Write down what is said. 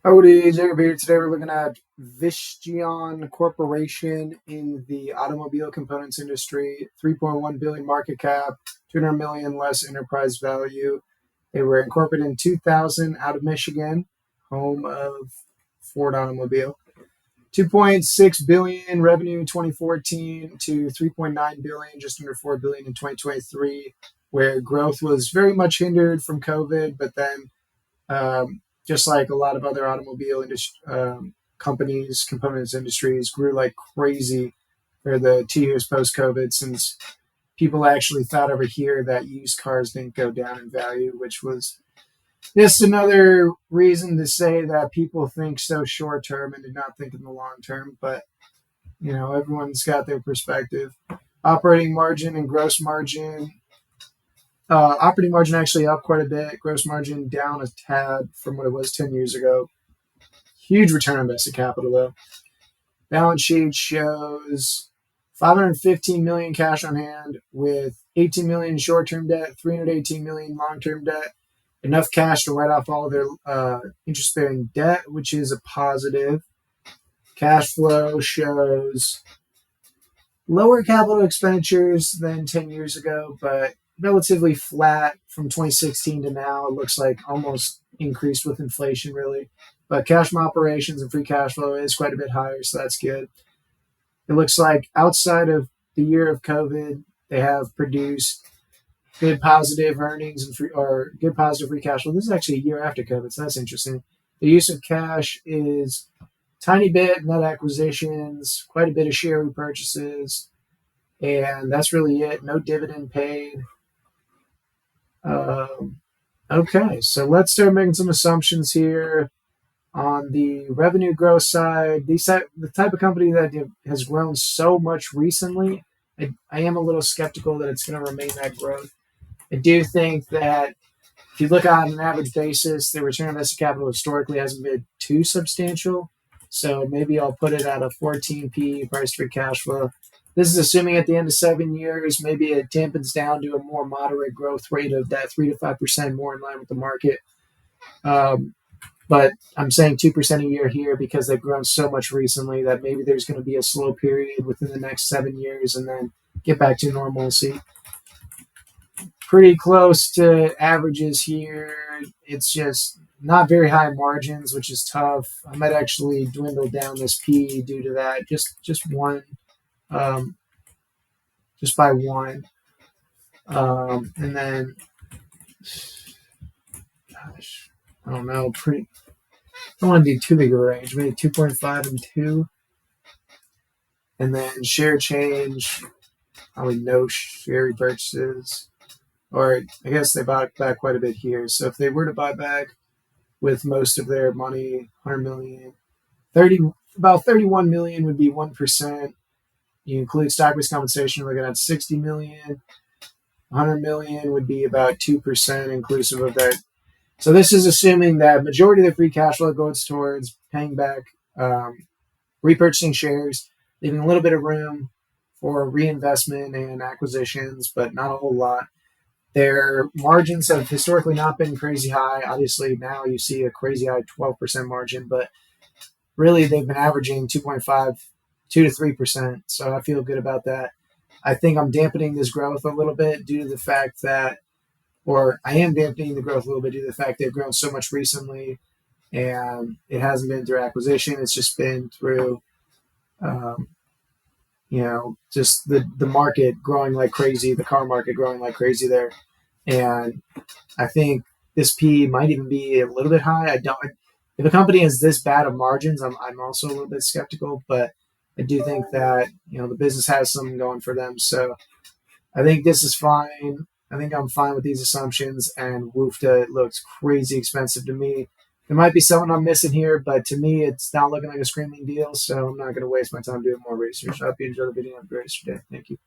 Howdy, Jacob here. Today we're looking at Visteon Corporation in the automobile components industry. 3.1 billion market cap, 200 million less enterprise value. They were incorporated in 2000 out of Michigan, home of Ford Automobile. 2.6 billion revenue in 2014 to 3.9 billion, just under 4 billion in 2023, where growth was very much hindered from COVID, but then just like a lot of other automobile companies, components industries grew like crazy for the 2 years post-COVID, since people actually thought over here that used cars didn't go down in value, which was just another reason to say that people think so short-term and do not think in the long term. But, everyone's got their perspective. Operating margin and gross margin. Operating margin actually up quite a bit. Gross margin down a tad from what it was 10 years ago. Huge return on invested capital, though. Balance sheet shows 515 million cash on hand with 18 million short-term debt, 318 million long-term debt. Enough cash to write off all of their interest-bearing debt, which is a positive. Cash flow shows lower capital expenditures than 10 years ago, but relatively flat from 2016 to now. It looks like almost increased with inflation, really. But cash from operations and free cash flow is quite a bit higher, so that's good. It looks like outside of the year of COVID, they have produced good positive earnings and good positive free cash flow. This is actually a year after COVID, so that's interesting. The use of cash is tiny bit net acquisitions, quite a bit of share repurchases, and that's really it. No dividend paid. Okay, so let's start making some assumptions here. On the revenue growth side, the type of company that has grown so much recently, I am a little skeptical that it's going to remain that growth. I do think that if you look on an average basis, the return on invested capital historically hasn't been too substantial. So maybe I'll put it at a 14p price to free cash flow. This is assuming at the end of 7 years, maybe it dampens down to a more moderate growth rate of that 3 to 5% more in line with the market. But I'm saying 2% a year here because they've grown so much recently that maybe there's going to be a slow period within the next 7 years and then get back to normalcy. Pretty close to averages here. It's just not very high margins, which is tough. I might actually dwindle down this P due to that. Just one. Just by one. And then, gosh, I don't know. I don't want to do too big of a range. Maybe 2.5 and 2. And then share change, probably no share repurchases. Or I guess they bought back quite a bit here. So if they were to buy back with most of their money, 100 million, about 31 million would be 1%. You include stock-based compensation, you're looking at 60 million. 100 million would be about 2% inclusive of that. So this is assuming that majority of the free cash flow goes towards paying back, repurchasing shares, leaving a little bit of room for reinvestment and acquisitions, but not a whole lot. Their margins have historically not been crazy high. Obviously, now you see a crazy high 12% margin, but really they've been averaging 2.5, 2 to 3%. So I feel good about that. I think I'm dampening this growth a little bit due to the fact that, or I am dampening the growth a little bit due to the fact they've grown so much recently, and it hasn't been through acquisition. It's just been through, just the market growing like crazy, the car market growing like crazy there. And I think this P might even be a little bit high. If a company is this bad of margins, I'm also a little bit skeptical, but I do think that, the business has something going for them. So I think this is fine. I think I'm fine with these assumptions, and Woofta looks crazy expensive to me. There might be something I'm missing here, but to me, it's not looking like a screaming deal, so I'm not going to waste my time doing more research. I hope you enjoyed the video. Have a great day. Thank you.